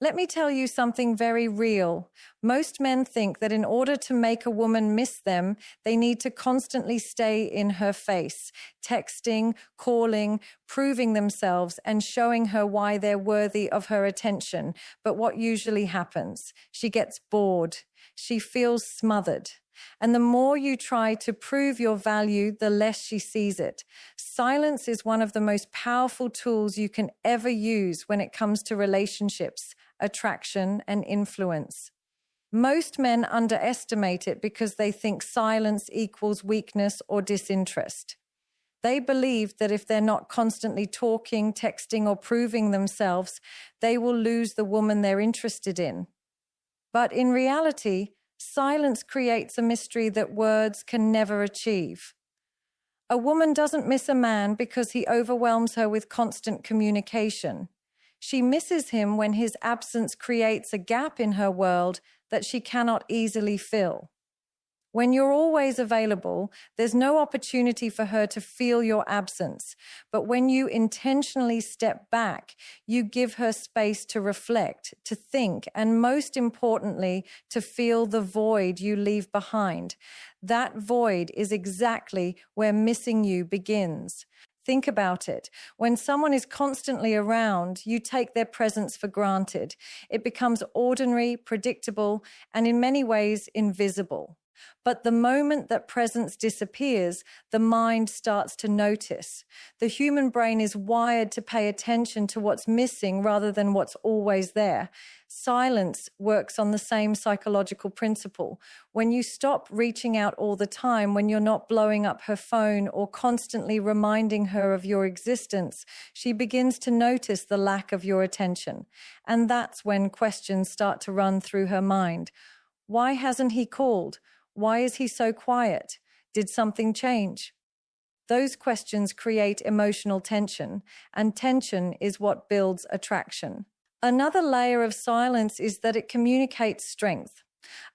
Let me tell you something very real. Most men think that in order to make a woman miss them, they need to constantly stay in her face, texting, calling, proving themselves, and showing her why they're worthy of her attention. But what usually happens? She gets bored. She feels smothered. And the more you try to prove your value, the less she sees it. Silence is one of the most powerful tools you can ever use when it comes to relationships, attraction, and influence. Most men underestimate it because they think silence equals weakness or disinterest. They believe that if they're not constantly talking, texting, or proving themselves, they will lose the woman they're interested in. But in reality, silence creates a mystery that words can never achieve. A woman doesn't miss a man because he overwhelms her with constant communication. She misses him when his absence creates a gap in her world that she cannot easily fill. When you're always available, there's no opportunity for her to feel your absence. But when you intentionally step back, you give her space to reflect, to think, and most importantly, to feel the void you leave behind. That void is exactly where missing you begins. Think about it. When someone is constantly around, you take their presence for granted. It becomes ordinary, predictable, and in many ways invisible. But the moment that presence disappears, the mind starts to notice. The human brain is wired to pay attention to what's missing rather than what's always there. Silence works on the same psychological principle. When you stop reaching out all the time, when you're not blowing up her phone or constantly reminding her of your existence, she begins to notice the lack of your attention. And that's when questions start to run through her mind. Why hasn't he called? Why is he so quiet? Did something change? Those questions create emotional tension, and tension is what builds attraction. Another layer of silence is that it communicates strength.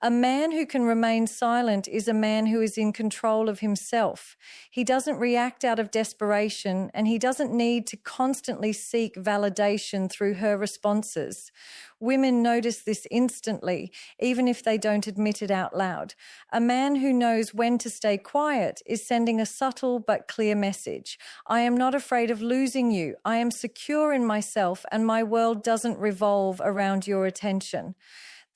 A man who can remain silent is a man who is in control of himself. He doesn't react out of desperation, and he doesn't need to constantly seek validation through her responses. Women notice this instantly, even if they don't admit it out loud. A man who knows when to stay quiet is sending a subtle but clear message. I am not afraid of losing you. I am secure in myself, and my world doesn't revolve around your attention.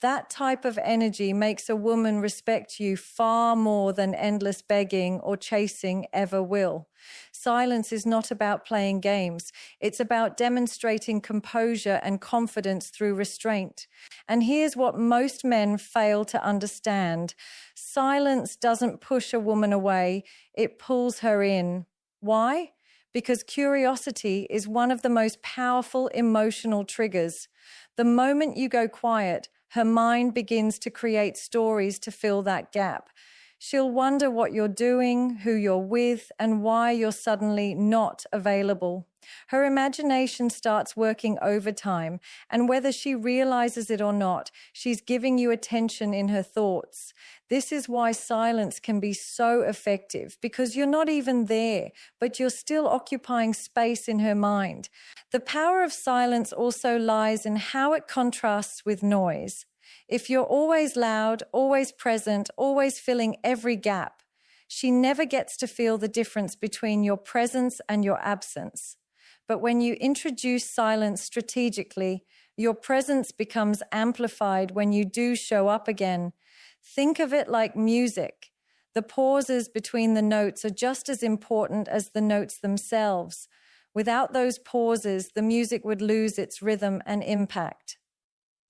That type of energy makes a woman respect you far more than endless begging or chasing ever will. Silence is not about playing games. It's about demonstrating composure and confidence through restraint. And here's what most men fail to understand. Silence doesn't push a woman away. It pulls her in. Why? Because curiosity is one of the most powerful emotional triggers. The moment you go quiet, her mind begins to create stories to fill that gap. She'll wonder what you're doing, who you're with, and why you're suddenly not available. Her imagination starts working overtime, and whether she realizes it or not, she's giving you attention in her thoughts. This is why silence can be so effective, because you're not even there, but you're still occupying space in her mind. The power of silence also lies in how it contrasts with noise. If you're always loud, always present, always filling every gap, she never gets to feel the difference between your presence and your absence. But when you introduce silence strategically, your presence becomes amplified when you do show up again. Think of it like music. The pauses between the notes are just as important as the notes themselves. Without those pauses, the music would lose its rhythm and impact.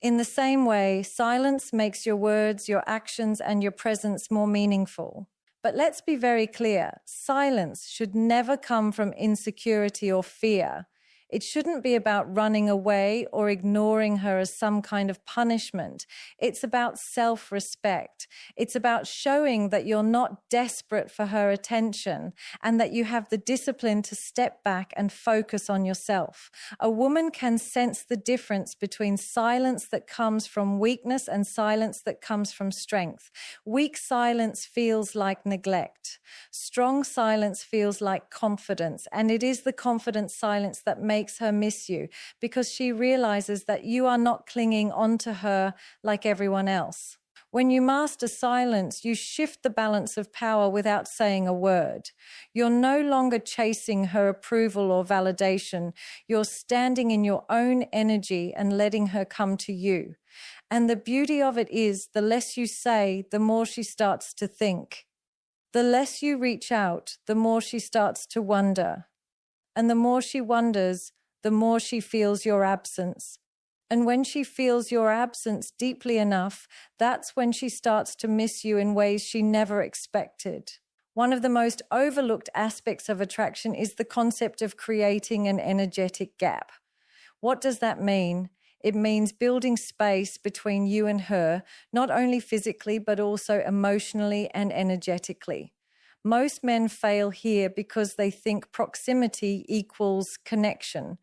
In the same way, silence makes your words, your actions, and your presence more meaningful. But let's be very clear, silence should never come from insecurity or fear. It shouldn't be about running away or ignoring her as some kind of punishment. It's about self-respect. It's about showing that you're not desperate for her attention and that you have the discipline to step back and focus on yourself. A woman can sense the difference between silence that comes from weakness and silence that comes from strength. Weak silence feels like neglect. Strong silence feels like confidence, and it is the confident silence that makes makes her miss you, because she realizes that you are not clinging onto her like everyone else. When you master silence, you shift the balance of power without saying a word. You're no longer chasing her approval or validation. You're standing in your own energy and letting her come to you. And the beauty of it is, the less you say, the more she starts to think. The less you reach out, the more she starts to wonder. And the more she wonders, the more she feels your absence. And when she feels your absence deeply enough, that's when she starts to miss you in ways she never expected. One of the most overlooked aspects of attraction is the concept of creating an energetic gap. What does that mean? It means building space between you and her, not only physically, but also emotionally and energetically. Most men fail here because they think proximity equals connection.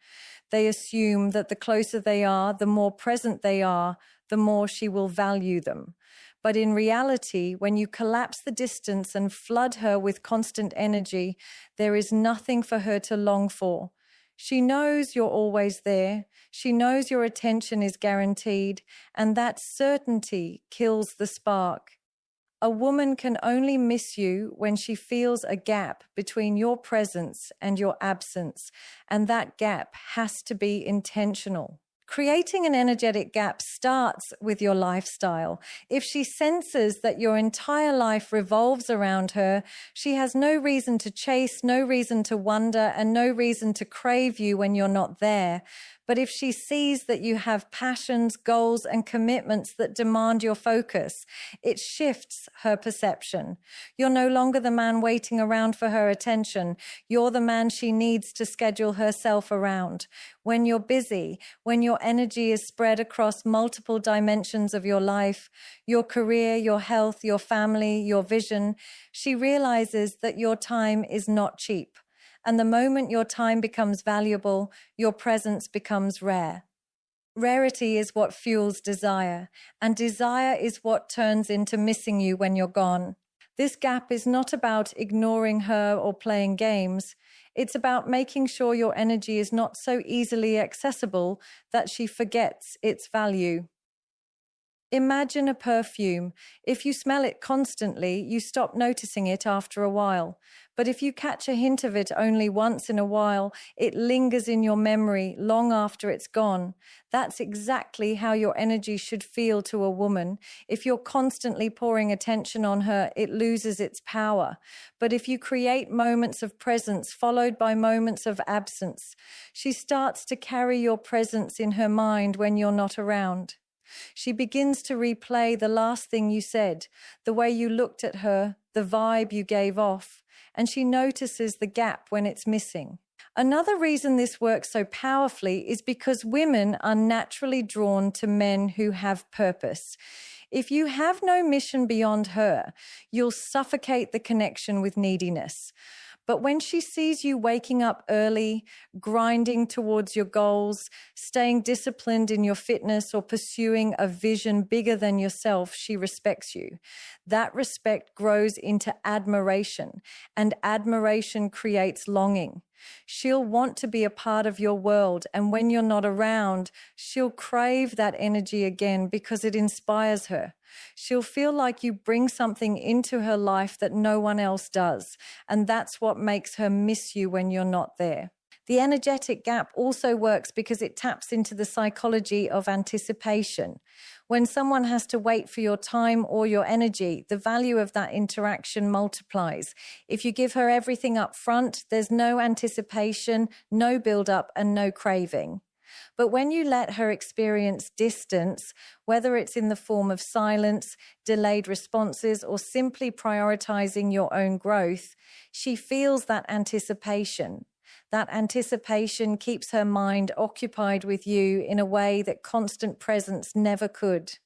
They assume that the closer they are, the more present they are, the more she will value them. But in reality, when you collapse the distance and flood her with constant energy, there is nothing for her to long for. She knows you're always there. She knows your attention is guaranteed, and that certainty kills the spark. A woman can only miss you when she feels a gap between your presence and your absence, and that gap has to be intentional. Creating an energetic gap starts with your lifestyle. If she senses that your entire life revolves around her, she has no reason to chase, no reason to wonder, and no reason to crave you when you're not there. But if she sees that you have passions, goals, and commitments that demand your focus, it shifts her perception. You're no longer the man waiting around for her attention. You're the man she needs to schedule herself around. When you're busy, when your energy is spread across multiple dimensions of your life, your career, your health, your family, your vision, she realizes that your time is not cheap. And the moment your time becomes valuable, your presence becomes rare. Rarity is what fuels desire, and desire is what turns into missing you when you're gone. This gap is not about ignoring her or playing games. It's about making sure your energy is not so easily accessible that she forgets its value. Imagine a perfume. If you smell it constantly, you stop noticing it after a while. But if you catch a hint of it only once in a while, it lingers in your memory long after it's gone. That's exactly how your energy should feel to a woman. If you're constantly pouring attention on her, it loses its power. But if you create moments of presence followed by moments of absence, she starts to carry your presence in her mind when you're not around. She begins to replay the last thing you said, the way you looked at her, the vibe you gave off, and she notices the gap when it's missing. Another reason this works so powerfully is because women are naturally drawn to men who have purpose. If you have no mission beyond her, you'll suffocate the connection with neediness. But when she sees you waking up early, grinding towards your goals, staying disciplined in your fitness, or pursuing a vision bigger than yourself, she respects you. That respect grows into admiration, and admiration creates longing. She'll want to be a part of your world, and when you're not around, she'll crave that energy again because it inspires her. She'll feel like you bring something into her life that no one else does, and that's what makes her miss you when you're not there. The energetic gap also works because it taps into the psychology of anticipation. When someone has to wait for your time or your energy, the value of that interaction multiplies. If you give her everything up front, there's no anticipation, no build-up, and no craving. But when you let her experience distance, whether it's in the form of silence, delayed responses, or simply prioritizing your own growth, she feels that anticipation. That anticipation keeps her mind occupied with you in a way that constant presence never could.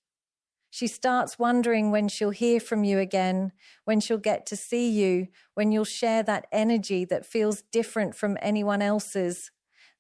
She starts wondering when she'll hear from you again, when she'll get to see you, when you'll share that energy that feels different from anyone else's.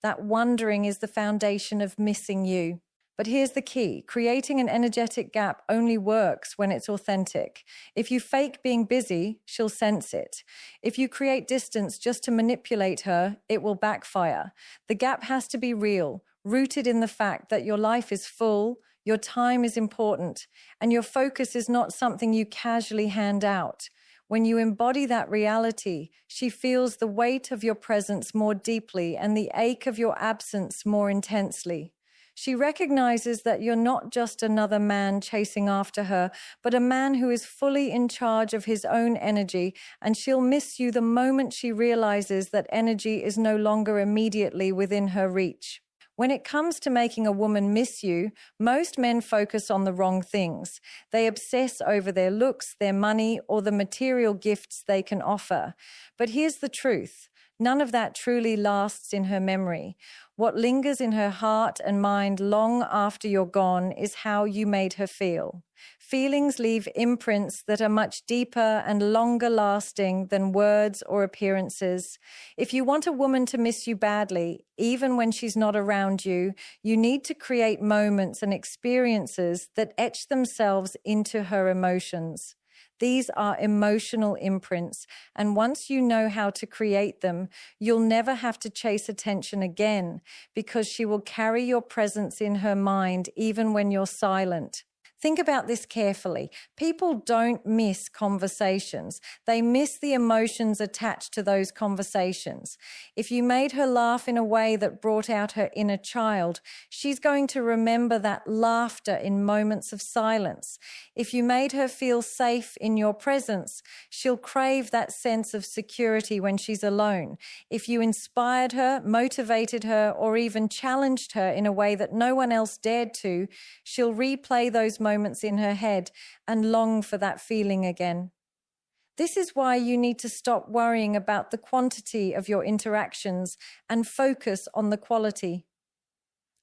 That wondering is the foundation of missing you. But here's the key. Creating an energetic gap only works when it's authentic. If you fake being busy, she'll sense it. If you create distance just to manipulate her, it will backfire. The gap has to be real, rooted in the fact that your life is full, your time is important, and your focus is not something you casually hand out. When you embody that reality, she feels the weight of your presence more deeply and the ache of your absence more intensely. She recognizes that you're not just another man chasing after her, but a man who is fully in charge of his own energy, and she'll miss you the moment she realizes that energy is no longer immediately within her reach. When it comes to making a woman miss you, most men focus on the wrong things. They obsess over their looks, their money, or the material gifts they can offer. But here's the truth. None of that truly lasts in her memory. What lingers in her heart and mind long after you're gone is how you made her feel. Feelings leave imprints that are much deeper and longer lasting than words or appearances. If you want a woman to miss you badly, even when she's not around you, you need to create moments and experiences that etch themselves into her emotions. These are emotional imprints, and once you know how to create them, you'll never have to chase attention again because she will carry your presence in her mind even when you're silent. Think about this carefully. People don't miss conversations. They miss the emotions attached to those conversations. If you made her laugh in a way that brought out her inner child, she's going to remember that laughter in moments of silence. If you made her feel safe in your presence, she'll crave that sense of security when she's alone. If you inspired her, motivated her, or even challenged her in a way that no one else dared to, she'll replay those moments in her head and long for that feeling again. This is why you need to stop worrying about the quantity of your interactions and focus on the quality.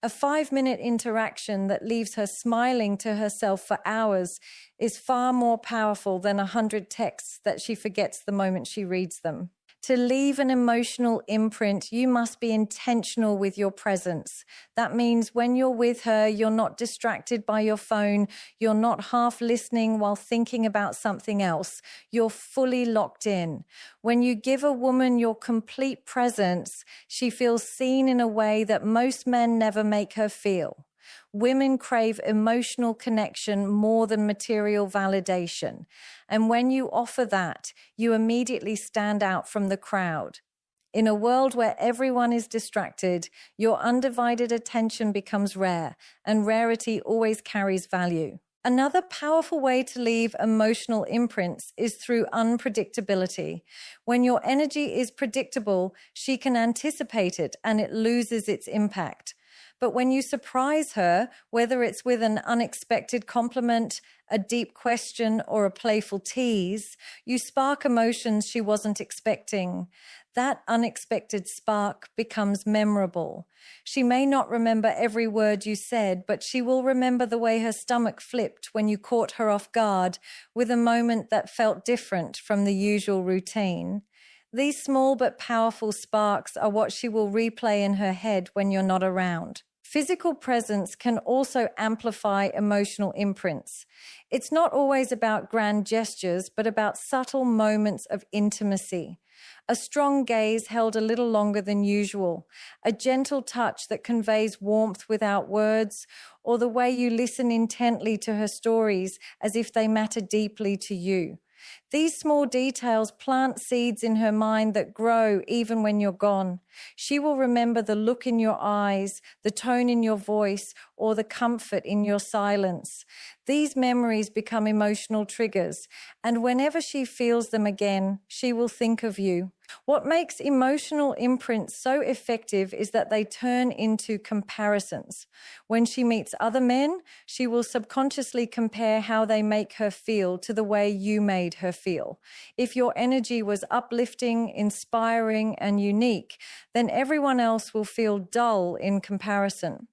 A 5-minute interaction that leaves her smiling to herself for hours is far more powerful than 100 texts that she forgets the moment she reads them. To leave an emotional imprint, you must be intentional with your presence. That means when you're with her, you're not distracted by your phone, you're not half listening while thinking about something else. You're fully locked in. When you give a woman your complete presence, she feels seen in a way that most men never make her feel. Women crave emotional connection more than material validation. And when you offer that, you immediately stand out from the crowd. In a world where everyone is distracted, your undivided attention becomes rare, and rarity always carries value. Another powerful way to leave emotional imprints is through unpredictability. When your energy is predictable, she can anticipate it and it loses its impact. But when you surprise her, whether it's with an unexpected compliment, a deep question, or a playful tease, you spark emotions she wasn't expecting. That unexpected spark becomes memorable. She may not remember every word you said, but she will remember the way her stomach flipped when you caught her off guard with a moment that felt different from the usual routine. These small but powerful sparks are what she will replay in her head when you're not around. Physical presence can also amplify emotional imprints. It's not always about grand gestures, but about subtle moments of intimacy. A strong gaze held a little longer than usual, a gentle touch that conveys warmth without words, or the way you listen intently to her stories as if they matter deeply to you. These small details plant seeds in her mind that grow even when you're gone. She will remember the look in your eyes, the tone in your voice, or the comfort in your silence. These memories become emotional triggers, and whenever she feels them again, she will think of you. What makes emotional imprints so effective is that they turn into comparisons. When she meets other men, she will subconsciously compare how they make her feel to the way you made her feel. If your energy was uplifting, inspiring, and unique, then everyone else will feel dull in comparison.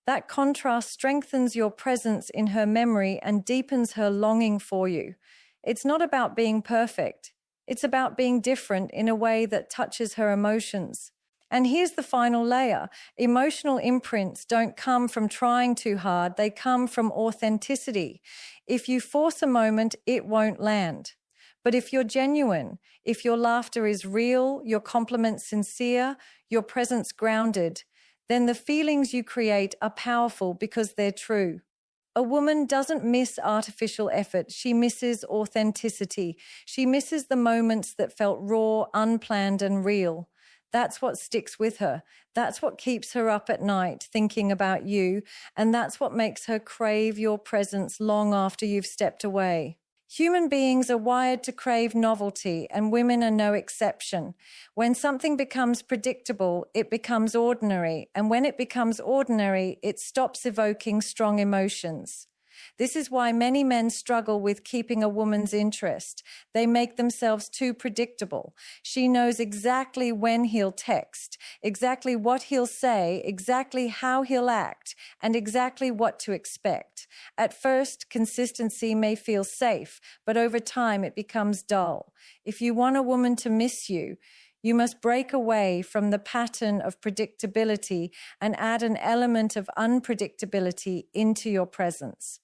That contrast strengthens your presence in her memory and deepens her longing for you. It's not about being perfect. It's about being different in a way that touches her emotions. And here's the final layer. Emotional imprints don't come from trying too hard. They come from authenticity. If you force a moment, it won't land. But if you're genuine, if your laughter is real, your compliments sincere, your presence grounded, then the feelings you create are powerful because they're true. A woman doesn't miss artificial effort. She misses authenticity. She misses the moments that felt raw, unplanned, and real. That's what sticks with her. That's what keeps her up at night thinking about you, and that's what makes her crave your presence long after you've stepped away. Human beings are wired to crave novelty, and women are no exception. When something becomes predictable, it becomes ordinary, and when it becomes ordinary, it stops evoking strong emotions. This is why many men struggle with keeping a woman's interest. They make themselves too predictable. She knows exactly when he'll text, exactly what he'll say, exactly how he'll act, and exactly what to expect. At first, consistency may feel safe, but over time it becomes dull. If you want a woman to miss you, you must break away from the pattern of predictability and add an element of unpredictability into your presence.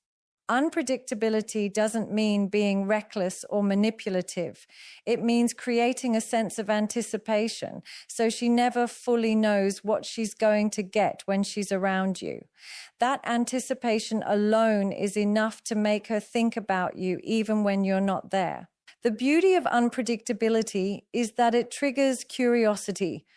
Unpredictability doesn't mean being reckless or manipulative. It means creating a sense of anticipation, so she never fully knows what she's going to get when she's around you. That anticipation alone is enough to make her think about you even when you're not there. The beauty of unpredictability is that it triggers curiosity.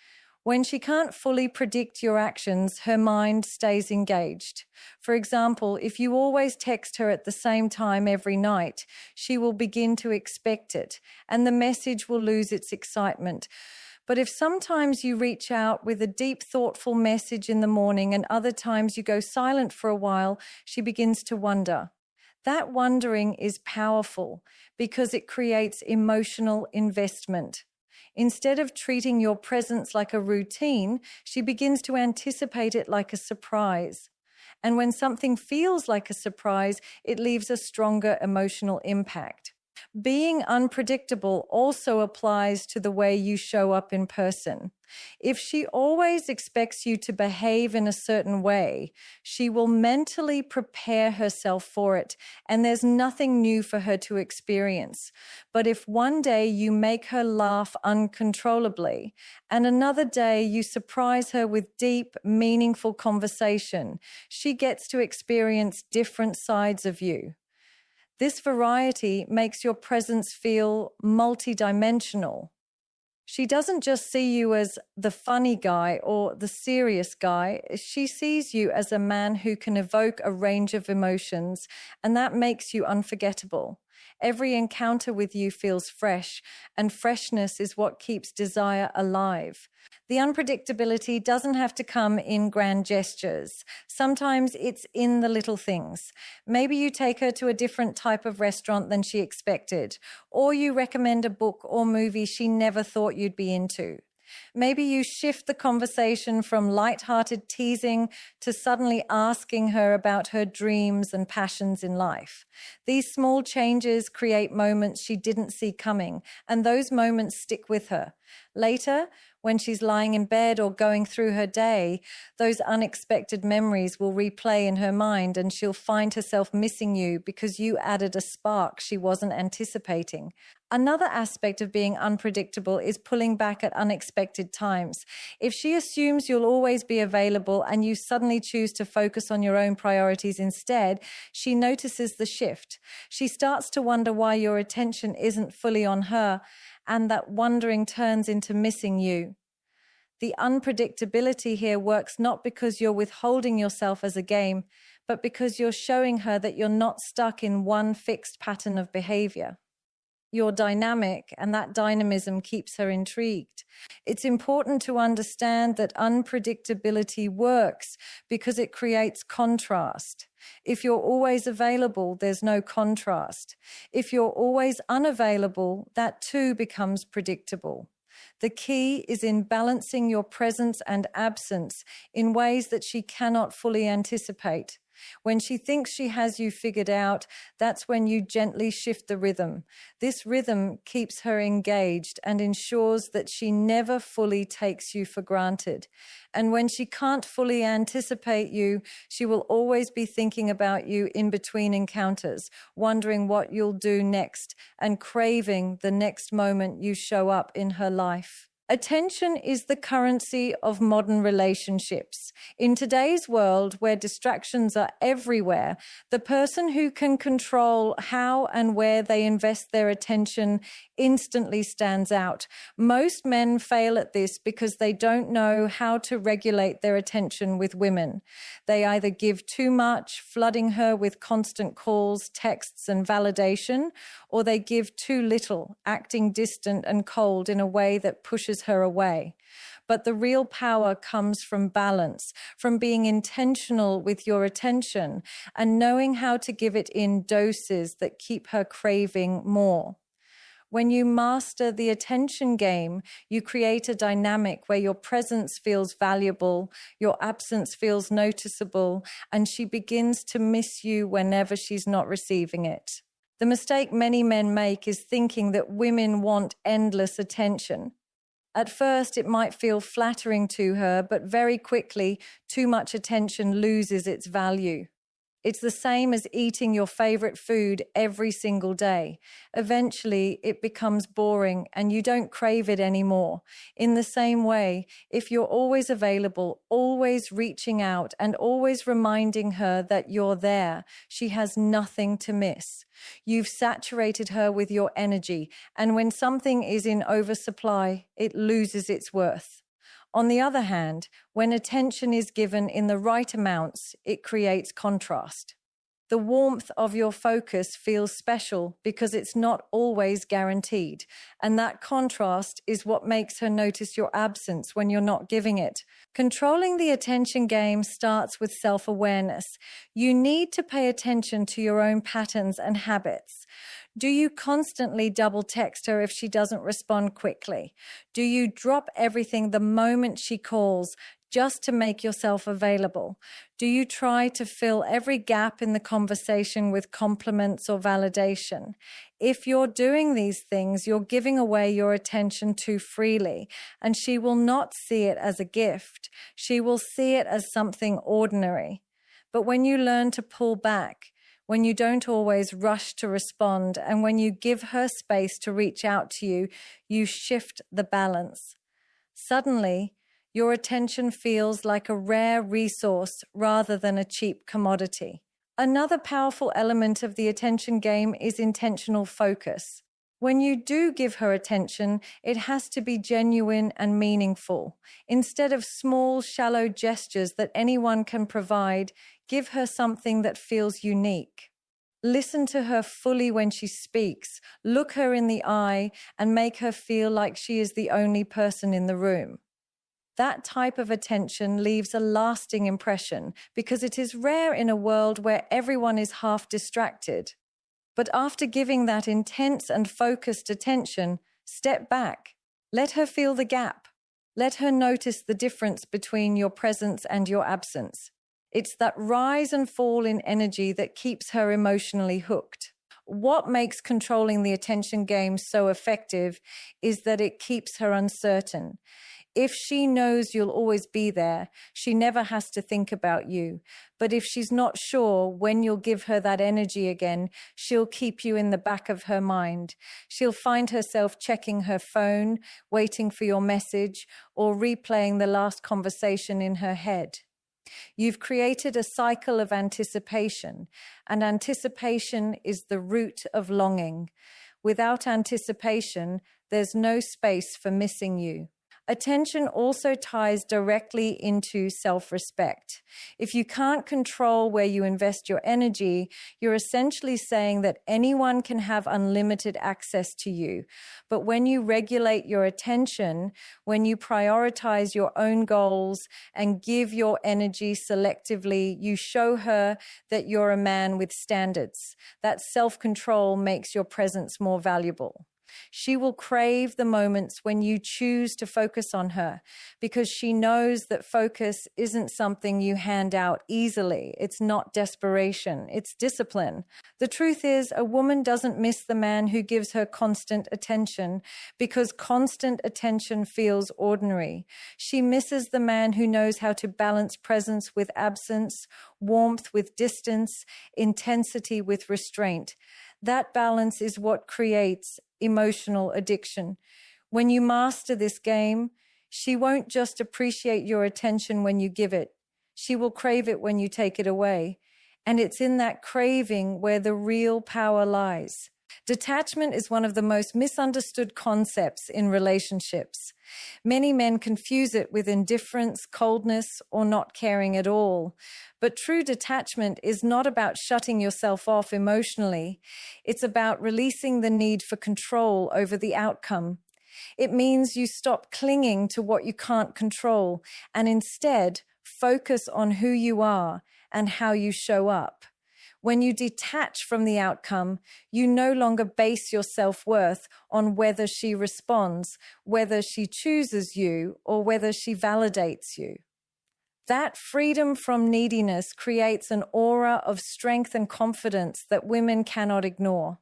When she can't fully predict your actions, her mind stays engaged. For example, if you always text her at the same time every night, she will begin to expect it, and the message will lose its excitement. But if sometimes you reach out with a deep, thoughtful message in the morning and other times you go silent for a while, she begins to wonder. That wondering is powerful because it creates emotional investment. Instead of treating your presence like a routine, she begins to anticipate it like a surprise. And when something feels like a surprise, it leaves a stronger emotional impact. Being unpredictable also applies to the way you show up in person. If she always expects you to behave in a certain way, she will mentally prepare herself for it, and there's nothing new for her to experience. But if one day you make her laugh uncontrollably, and another day you surprise her with deep, meaningful conversation, she gets to experience different sides of you. This variety makes your presence feel multidimensional. She doesn't just see you as the funny guy or the serious guy. She sees you as a man who can evoke a range of emotions, and that makes you unforgettable. Every encounter with you feels fresh, and freshness is what keeps desire alive. The unpredictability doesn't have to come in grand gestures. Sometimes it's in the little things. Maybe you take her to a different type of restaurant than she expected, or you recommend a book or movie she never thought you'd be into. Maybe you shift the conversation from light-hearted teasing to suddenly asking her about her dreams and passions in life. These small changes create moments she didn't see coming, and those moments stick with her. Later, when she's lying in bed or going through her day, those unexpected memories will replay in her mind, and she'll find herself missing you because you added a spark she wasn't anticipating. Another aspect of being unpredictable is pulling back at unexpected times. If she assumes you'll always be available and you suddenly choose to focus on your own priorities instead, she notices the shift. She starts to wonder why your attention isn't fully on her, and that wondering turns into missing you. The unpredictability here works not because you're withholding yourself as a game, but because you're showing her that you're not stuck in one fixed pattern of behavior. You're dynamic, and that dynamism keeps her intrigued. It's important to understand that unpredictability works because it creates contrast. If you're always available, there's no contrast. If you're always unavailable, that too becomes predictable. The key is in balancing your presence and absence in ways that she cannot fully anticipate. When she thinks she has you figured out, that's when you gently shift the rhythm. This rhythm keeps her engaged and ensures that she never fully takes you for granted. And when she can't fully anticipate you, she will always be thinking about you in between encounters, wondering what you'll do next and craving the next moment you show up in her life. Attention is the currency of modern relationships. In today's world, where distractions are everywhere, the person who can control how and where they invest their attention instantly stands out. Most men fail at this because they don't know how to regulate their attention with women. They either give too much, flooding her with constant calls, texts, and validation, or they give too little, acting distant and cold in a way that pushes her away. But the real power comes from balance, from being intentional with your attention and knowing how to give it in doses that keep her craving more. When you master the attention game, you create a dynamic where your presence feels valuable, your absence feels noticeable, and she begins to miss you whenever she's not receiving it. The mistake many men make is thinking that women want endless attention. At first, it might feel flattering to her, but very quickly, too much attention loses its value. It's the same as eating your favorite food every single day. Eventually, it becomes boring and you don't crave it anymore. In the same way, if you're always available, always reaching out, and always reminding her that you're there, she has nothing to miss. You've saturated her with your energy, and when something is in oversupply, it loses its worth. On the other hand, when attention is given in the right amounts, it creates contrast. The warmth of your focus feels special because it's not always guaranteed, and that contrast is what makes her notice your absence when you're not giving it. Controlling the attention game starts with self-awareness. You need to pay attention to your own patterns and habits. Do you constantly double text her if she doesn't respond quickly? Do you drop everything the moment she calls just to make yourself available? Do you try to fill every gap in the conversation with compliments or validation? If you're doing these things, you're giving away your attention too freely, and she will not see it as a gift. She will see it as something ordinary. But when you learn to pull back, when you don't always rush to respond, and when you give her space to reach out to you, you shift the balance. Suddenly, your attention feels like a rare resource rather than a cheap commodity. Another powerful element of the attention game is intentional focus. When you do give her attention, it has to be genuine and meaningful. Instead of small, shallow gestures that anyone can provide, give her something that feels unique. Listen to her fully when she speaks, look her in the eye, and make her feel like she is the only person in the room. That type of attention leaves a lasting impression because it is rare in a world where everyone is half distracted. But after giving that intense and focused attention, step back. Let her feel the gap. Let her notice the difference between your presence and your absence. It's that rise and fall in energy that keeps her emotionally hooked. What makes controlling the attention game so effective is that it keeps her uncertain. If she knows you'll always be there, she never has to think about you. But if she's not sure when you'll give her that energy again, she'll keep you in the back of her mind. She'll find herself checking her phone, waiting for your message, or replaying the last conversation in her head. You've created a cycle of anticipation, and anticipation is the root of longing. Without anticipation, there's no space for missing you. Attention also ties directly into self-respect. If you can't control where you invest your energy, you're essentially saying that anyone can have unlimited access to you. But when you regulate your attention, when you prioritize your own goals and give your energy selectively, you show her that you're a man with standards. That self-control makes your presence more valuable. She will crave the moments when you choose to focus on her because she knows that focus isn't something you hand out easily. It's not desperation, it's discipline. The truth is, a woman doesn't miss the man who gives her constant attention because constant attention feels ordinary. She misses the man who knows how to balance presence with absence, warmth with distance, intensity with restraint. That balance is what creates emotional addiction. When you master this game, she won't just appreciate your attention when you give it. She will crave it when you take it away. And it's in that craving where the real power lies. Detachment is one of the most misunderstood concepts in relationships. Many men confuse it with indifference, coldness, or not caring at all. But true detachment is not about shutting yourself off emotionally. It's about releasing the need for control over the outcome. It means you stop clinging to what you can't control and instead focus on who you are and how you show up. When you detach from the outcome, you no longer base your self-worth on whether she responds, whether she chooses you, or whether she validates you. That freedom from neediness creates an aura of strength and confidence that women cannot ignore.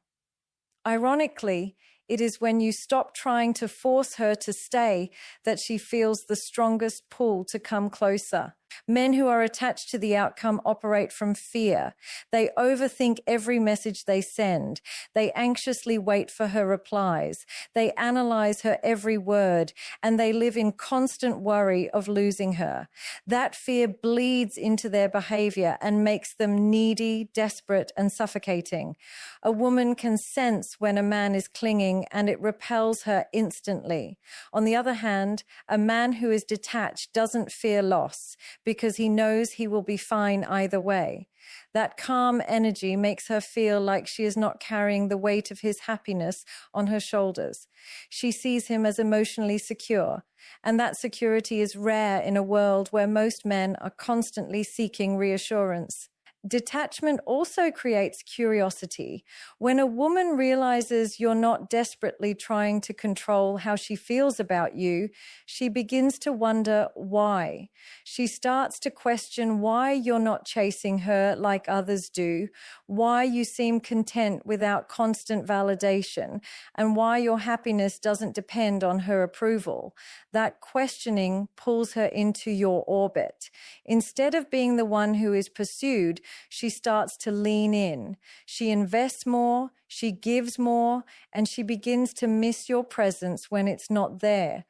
Ironically, it is when you stop trying to force her to stay that she feels the strongest pull to come closer. Men who are attached to the outcome operate from fear. They overthink every message they send. They anxiously wait for her replies. They analyze her every word, and they live in constant worry of losing her. That fear bleeds into their behavior and makes them needy, desperate, and suffocating. A woman can sense when a man is clinging, and it repels her instantly. On the other hand, a man who is detached doesn't fear loss, because he knows he will be fine either way. That calm energy makes her feel like she is not carrying the weight of his happiness on her shoulders. She sees him as emotionally secure, and that security is rare in a world where most men are constantly seeking reassurance. Detachment also creates curiosity. When a woman realizes you're not desperately trying to control how she feels about you, she begins to wonder why. She starts to question why you're not chasing her like others do, why you seem content without constant validation, and why your happiness doesn't depend on her approval. That questioning pulls her into your orbit. Instead of being the one who is pursued, she starts to lean in. She invests more, she gives more, and she begins to miss your presence when it's not there.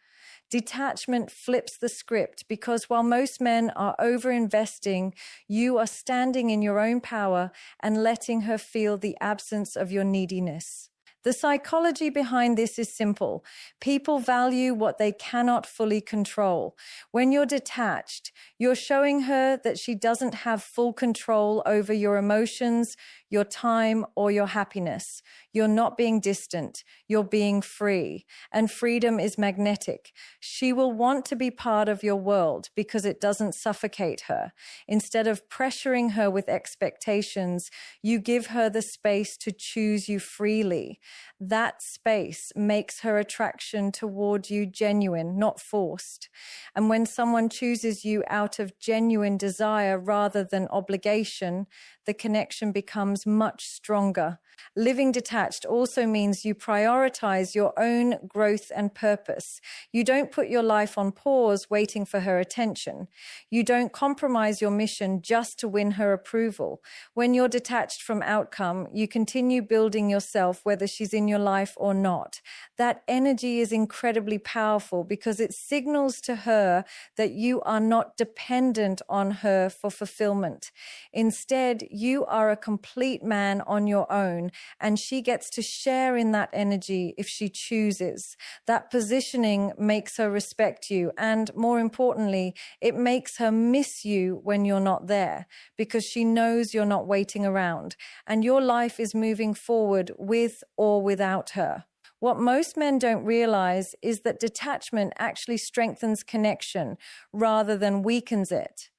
Detachment flips the script because while most men are over-investing, you are standing in your own power and letting her feel the absence of your neediness. The psychology behind this is simple. People value what they cannot fully control. When you're detached, you're showing her that she doesn't have full control over your emotions, your time, or your happiness. You're not being distant. You're being free. And freedom is magnetic. She will want to be part of your world because it doesn't suffocate her. Instead of pressuring her with expectations, you give her the space to choose you freely. That space makes her attraction toward you genuine, not forced. And when someone chooses you out of genuine desire rather than obligation, the connection becomes much stronger. Living detached also means you prioritize your own growth and purpose. You don't put your life on pause waiting for her attention. You don't compromise your mission just to win her approval. When you're detached from outcome, you continue building yourself whether she's in your life or not. That energy is incredibly powerful because it signals to her that you are not dependent on her for fulfillment. Instead, you are a complete man on your own, and she gets to share in that energy if she chooses. That positioning makes her respect you, and more importantly, it makes her miss you when you're not there, because she knows you're not waiting around, and your life is moving forward with or without her. What most men don't realize is that detachment actually strengthens connection rather than weakens it.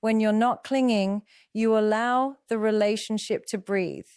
When you're not clinging, you allow the relationship to breathe.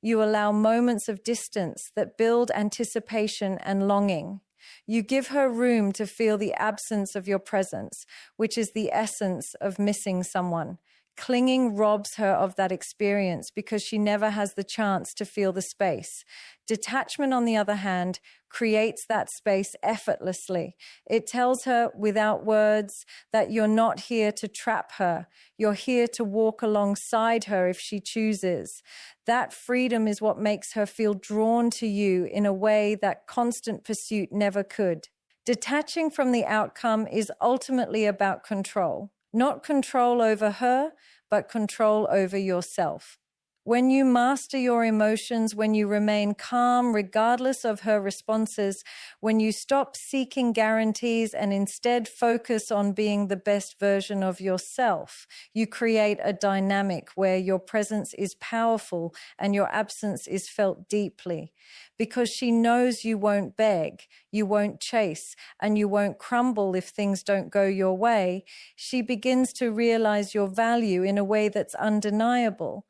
You allow moments of distance that build anticipation and longing. You give her room to feel the absence of your presence, which is the essence of missing someone. Clinging robs her of that experience because she never has the chance to feel the space. Detachment, on the other hand, creates that space effortlessly. It tells her without words that you're not here to trap her. You're here to walk alongside her if she chooses. That freedom is what makes her feel drawn to you in a way that constant pursuit never could. Detaching from the outcome is ultimately about control. Not control over her, but control over yourself. When you master your emotions, when you remain calm regardless of her responses, when you stop seeking guarantees and instead focus on being the best version of yourself, you create a dynamic where your presence is powerful and your absence is felt deeply. Because she knows you won't beg, you won't chase, and you won't crumble if things don't go your way, she begins to realize your value in a way that's undeniable.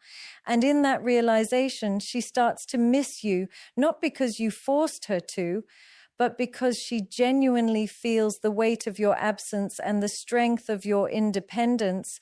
And in that realization, she starts to miss you, not because you forced her to, but because she genuinely feels the weight of your absence and the strength of your independence.